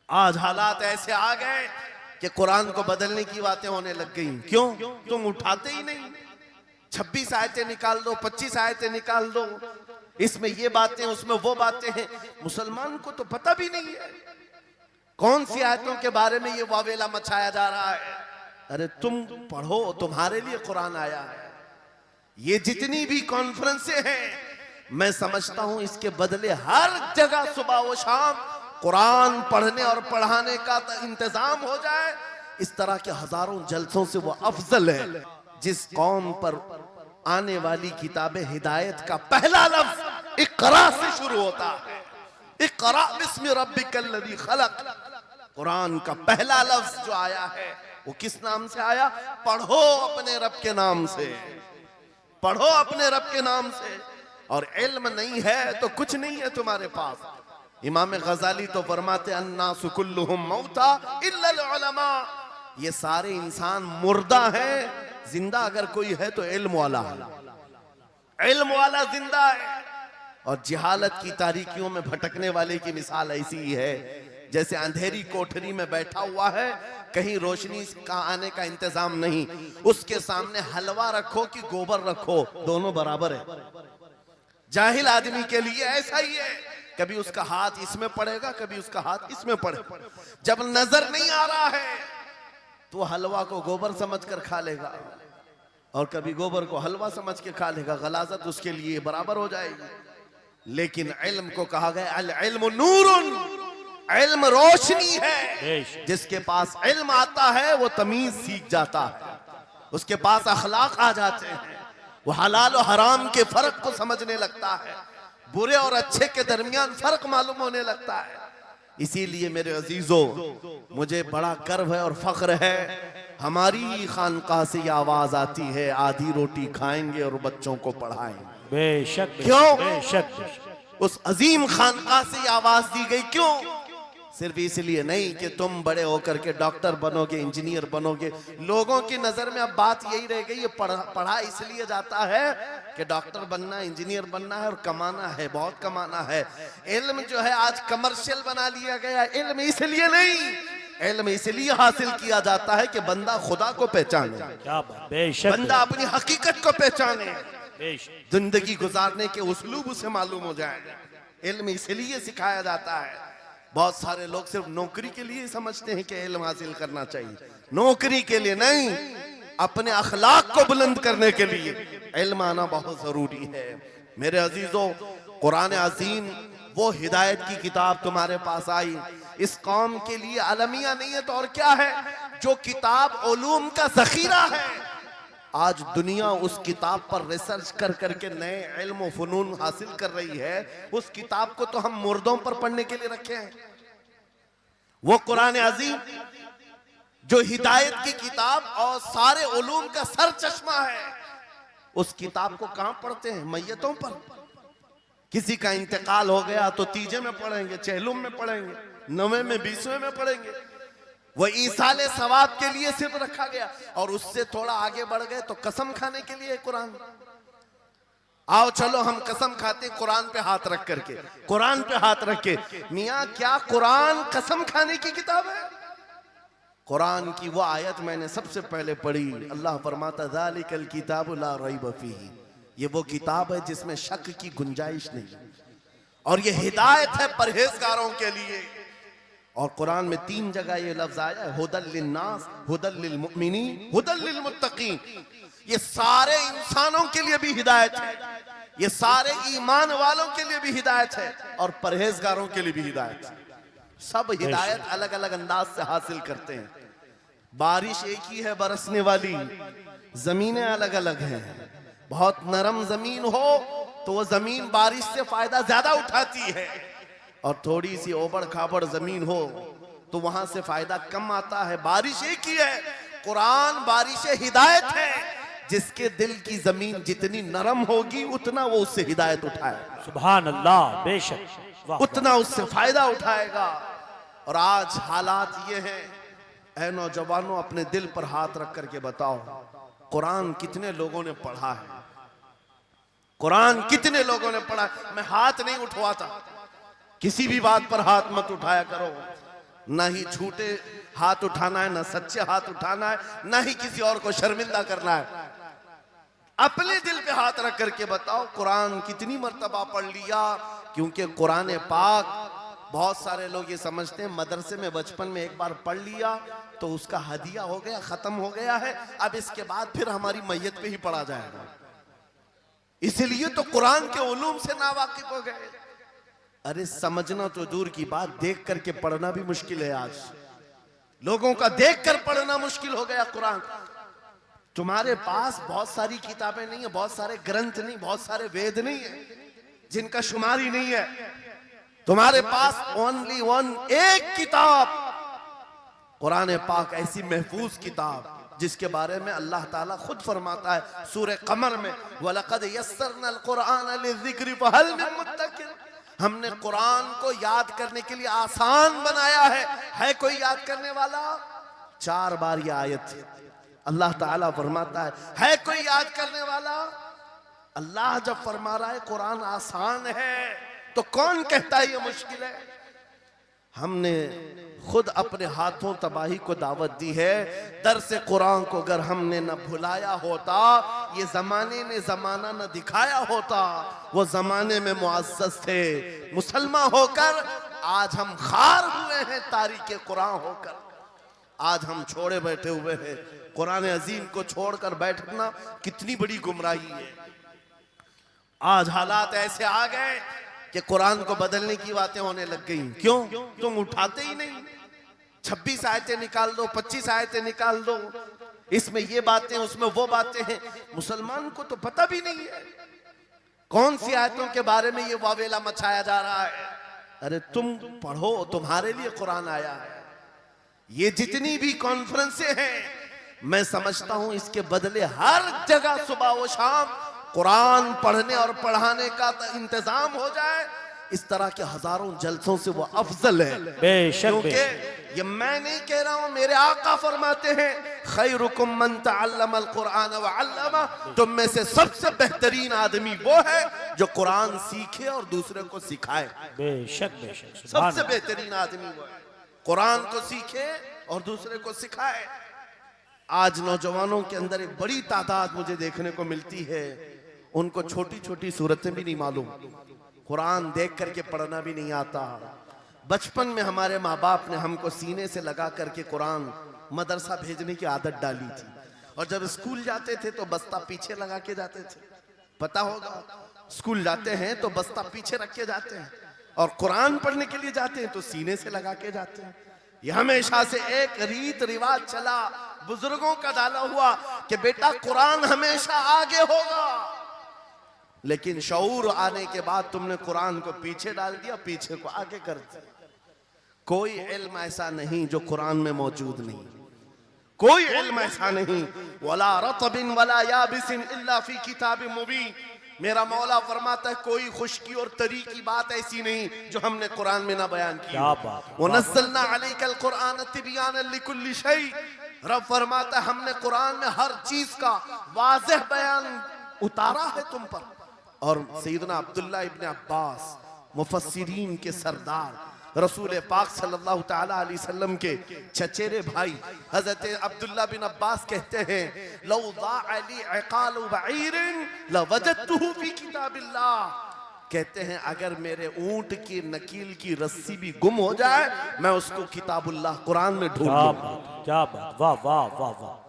आज हालात ऐसे आ गए कि कुरान को बदलने की बातें होने लग गई। क्यों? तुम उठाते ही नहीं। 26 आयतें निकाल दो, 25 आयतें निकाल दो, इसमें ये बातें उसमें वो बातें हैं। मुसलमान को तो पता भी नहीं है कौन सी आयतों के बारे में ये वावेला मचाया जा रहा है। अरे तुम पढ़ो, तुम्हारे लिए कुरान आया है। ये जितनी भी कॉन्फ्रेंसें हैं, मैं समझता हूं इसके बदले हर जगह सुबह व शाम कुरान पढ़ने और पढ़ाने का इंतजाम हो जाए। इस तरह के हजारों जलसों से वो अफजल है। जिस कौम पर आने वाली किताब हिदायत का पहला लफ्ज इक़रा से शुरू होता है, इक़रा बिस्मि रब्बिकल लज़ी खलक, कुरान का पहला लफ्ज जो आया है वो किस नाम से आया? पढ़ो अपने रब के नाम से, पढ़ो अपने रब के नाम से। और इल्म नहीं है तो कुछ नहीं है तुम्हारे पास। इमाम गजाली तो फरमाते अन्नासु कुल्लुहुम मौता इल्लल उलमा, ये सारे इंसान मुर्दा हैं, जिंदा अगर कोई है तो इल्म वाला है, इल्म वाला जिंदा है। और जिहालत की तारीकियों में भटकने वाले की मिसाल ऐसी ही है जैसे अंधेरी कोठरी में बैठा हुआ है, कहीं रोशनी का आने का इंतजाम नहीं, उसके सामने हलवा रखो कि गोबर रखो, दोनों बराबर है। जाहिल आदमी के लिए ऐसा ही है, कभी उसका हाथ इसमें पड़ेगा, कभी उसका हाथ इसमें पड़ेगा। जब नजर नहीं आ रहा है तो हलवा को गोबर समझकर खा लेगा और कभी गोबर को हलवा समझ के खा लेगा, गलाजत उसके लिए बराबर हो जाएगी। लेकिन इल्म को कहा गया अल इल्मु नूरुन, इल्म रोशनी है। जिसके पास इल्म आता है वो तमीज सीख जाता है, उसके पास अखलाक आ जाते हैं, वो हलाल और हराम के फर्क को समझने लगता है, बुरे और अच्छे के दरमियान फर्क मालूम होने लगता है। इसीलिए मेरे अजीजों, मुझे बड़ा गर्व है और फख्र है, हमारी खानकाह से ये आवाज आती है, आधी रोटी खाएंगे और बच्चों को पढ़ाएंगे। बेशक। क्यों? बेशक। उस अजीम खानकाह से ये आवाज दी गई। क्यों? सिर्फ इसलिए नहीं कि तुम बड़े होकर के डॉक्टर बनोगे, इंजीनियर बनोगे। लोगों की नजर में अब बात यही रह गई है, पढ़ा इसलिए जाता है कि डॉक्टर बनना है, इंजीनियर बनना है और कमाना है, बहुत कमाना है। इल्म जो है आज कमर्शियल बना लिया गया। इल्म इसलिए नहीं, इल्म इसलिए हासिल किया जाता है कि बंदा खुदा को पहचाने, क्या बात। बेशक। बंदा अपनी हकीकत को पहचाने, बेशक। जिंदगी गुजारने के उसलूब उसे मालूम हो जाए। इल्म इसलिए सिखाया जाता है। बहुत सारे लोग सिर्फ नौकरी के लिए समझते हैं कि इल्म हासिल करना चाहिए, नौकरी के लिए नहीं, अपने अखलाक को बुलंद करने के लिए इल्म आना बहुत जरूरी है। मेरे अजीजों, कुरान अजीम वो हिदायत की किताब तुम्हारे पास आई, इस कौम के लिए अलमिया नहीं है तो और क्या है, जो किताब उलूम का जखीरा है। आज दुनिया उस किताब पर रिसर्च कर करके नए इल्म और फनून हासिल कर रही है। उस किताब को तो हम मुर्दों पर पढ़ने के लिए रखे हैं। वो कुरान अजीम जो हिदायत की किताब और सारे उलूम का सर चश्मा है, उस किताब को कहां पढ़ते हैं? मैयतों पर। किसी का इंतकाल हो गया तो तीजे में पढ़ेंगे, चहलुम में पढ़ेंगे, 9वें में 20वें में पढ़ेंगे। वो ईसाले सवाब के लिए सिर्फ रखा गया। और उससे थोड़ा आगे बढ़ गए तो कसम खाने के लिए कुरान। आओ चलो हम कसम खाते कुरान पे हाथ रख करके, कुरान पे हाथ रख के। मियां क्या कुरान कसम खाने की किताब है? कुरान की वो आयत मैंने सबसे पहले पढ़ी, अल्लाह फरमाता ज़ालिकल किताबु ला रैब फीही, ये वो किताब है जिसमें शक की गुंजाइश नहीं, और ये हिदायत है परहेजगारों के लिए। और कुरान में 3 जगह ये लफ्ज आया है, हुदल लिन्नास, हुदल लिलमुमिनीन, हुदल लिलमुत्तकीन। ये सारे इंसानों के लिए भी हिदायत है, ये सारे ईमान वालों के लिए भी हिदायत है और परहेजगारों के लिए भी हिदायत है। सब हिदायत अलग अलग अंदाज से हासिल करते हैं। बारिश एक ही है बरसने वाली, जमीनें अलग अलग हैं। बहुत नरम जमीन हो तो वो जमीन बारिश से फायदा ज्यादा उठाती है, और थोड़ी सी ओबड़ खाबड़ जमीन हो तो वहां से फायदा कम आता है। बारिश एक ही है, कुरान बारिश हिदायत है। जिसके दिल की जमीन जितनी नरम होगी उतना वो उससे हिदायत उठाएगा। सुभान अल्लाह। बेशक। उतना उससे फायदा उठाएगा। और आज हालात ये हैं, ऐ नौजवानों, अपने दिल पर हाथ रख करके बताओ, कुरान कितने लोगों ने पढ़ा है? कुरान कितने लोगों ने पढ़ा? मैं हाथ नहीं उठवाता, किसी भी बात पर हाथ मत उठाया करो। ना ही झूठे हाथ उठाना है, ना सच्चे हाथ उठाना है, ना ही किसी और को शर्मिंदा करना है। अपने दिल पे हाथ रख करके बताओ कुरान कितनी मर्तबा पढ़ लिया। क्योंकि कुरान पाक, बहुत सारे लोग ये समझते हैं मदरसे में बचपन में एक बार पढ़ लिया तो उसका हदिया हो गया, खत्म हो गया है, अब इसके बाद फिर हमारी मैयत पे ही पढ़ा जाएगा। इसलिए तो कुरान के उलूम से नावाकिफ हो गए। अरे समझना तो दूर की बात, देख करके पढ़ना भी मुश्किल है। आज लोगों का देख कर पढ़ना मुश्किल हो गया। कुरान तुम्हारे पास बहुत सारी किताबें नहीं है, बहुत सारे ग्रंथ नहीं, बहुत सारे वेद नहीं है जिनका शुमार ही नहीं है। तुम्हारे पास ओनली वन, एक किताब कुरान पाक, ऐसी महफूज किताब जिसके बारे में अल्लाह ताला खुद फरमाता है सूरह कमर में, वलक़द यस्सरनल कुरआन लिज़िक्रि फ़हल मिन मुद्दकिर। हमने कुरान को याद करने के लिए आसान बनाया है कोई याद करने वाला? 4 बार यह आयत अल्लाह ताला फरमाता है कोई याद करने वाला? अल्लाह जब फरमा रहा है कुरान आसान है तो कौन कहता है ये मुश्किल है? हमने खुद अपने हाथों तबाही को दावत दी है। दर्स कुरान को अगर हमने न भुलाया होता, ये जमाने ने जमाना न दिखाया होता, वो जमाने में मुअज़्ज़ज़ थे मुसलमान होकर, आज हम खार हुए हैं तारीके कुरान होकर। आज हम छोड़े बैठे हुए हैं। कुरान अजीम को छोड़कर बैठना कितनी बड़ी गुमराही है। आज हालात ऐसे आ गए कि कुरान को बदलने की बातें होने लग गई। क्यों? तुम उठाते ही नहीं। 26 आयतें निकाल दो, 25 आयतें निकाल दो, इसमें ये बातें, उसमें वो बातें हैं। मुसलमान को तो पता भी नहीं है कौन सी आयतों के बारे में ये वावेला मचाया जा रहा है। अरे तुम पढ़ो, तुम्हारे लिए कुरान आया है। ये जितनी भी कॉन्फ्रेंसें हैं, मैं समझता हूं इसके बदले हर जगह सुबह व शाम कुरान पढ़ने और पढ़ाने का इंतजाम हो जाए। इस तरह के हजारों जलसों से वो अफजल है। क्योंकि ये मैं नहीं कह रहा हूं, मेरे आका फरमाते हैं खैरुकुम मन तअल्लमल कुरान व अल्लमा। तुम में से सबसे बेहतरीन आदमी वो है जो कुरान सीखे और दूसरे को सिखाए। बेशक बेशक, सबसे बेहतरीन आदमी वो है कुरान को सीखे और दूसरे को सिखाए। आज नौजवानों के अंदर एक बड़ी तादाद मुझे देखने को मिलती है, उनको छोटी छोटी सूरतें भी नहीं मालूम, कुरान देख करके पढ़ना भी नहीं आता। बचपन में हमारे माँ बाप ने हमको सीने से लगा करके कुरान मदरसा भेजने की आदत डाली थी, और जब स्कूल जाते थे तो बस्ता पीछे लगा के जाते थे। पता होगा, स्कूल जाते हैं तो बस्ता पीछे रख के जाते हैं, और कुरान पढ़ने के लिए जाते हैं तो सीने से लगा के जाते हैं। यह हमेशा से एक रीत रिवाज चला, बुजुर्गों का डाला हुआ कि बेटा कुरान हमेशा आगे होगा। लेकिन शऊर आने के बाद तुमने कुरान को पीछे डाल दिया, पीछे को आगे कर दिया। कोई इल्म ऐसा नहीं जो कुरान में मौजूद नहीं, कोई इल्म ऐसा नहीं। वला रतबिन वला याबिसिन इल्ला फी किताबिन मुबीन। मेरा मौला फरमाता है कोई खुश्की और तरी की बात ऐसी नहीं जो हमने कुरान में ना बयान की। वनज़्ज़लना अलैकल कुरान तिबयानन लिकुल्लि शै। रब फरमाता है हमने कुरान में हर चीज का वाज़ेह बयान उतारा है तुम पर। और सैयदना अब्दुल्लाह इब्न अब्बास मुफस्सिरीन के सरदार, रसूल पाक सल्लल्लाहु ताला अलैहि वसल्लम के चचेरे भाई हजरत अब्दुल्लाह बिन अब्बास कहते हैं लौ ज़ाअली इक़ालु बईरिन लवजदतुहु फी किताबिल्लाह। कहते हैं अगर मेरे ऊंट की नकील की रस्सी भी गुम हो जाए मैं उसको किताबुल्लाह कुरान में ढूंढ लूंगा। क्या बात, वाह वाह वाह वाह।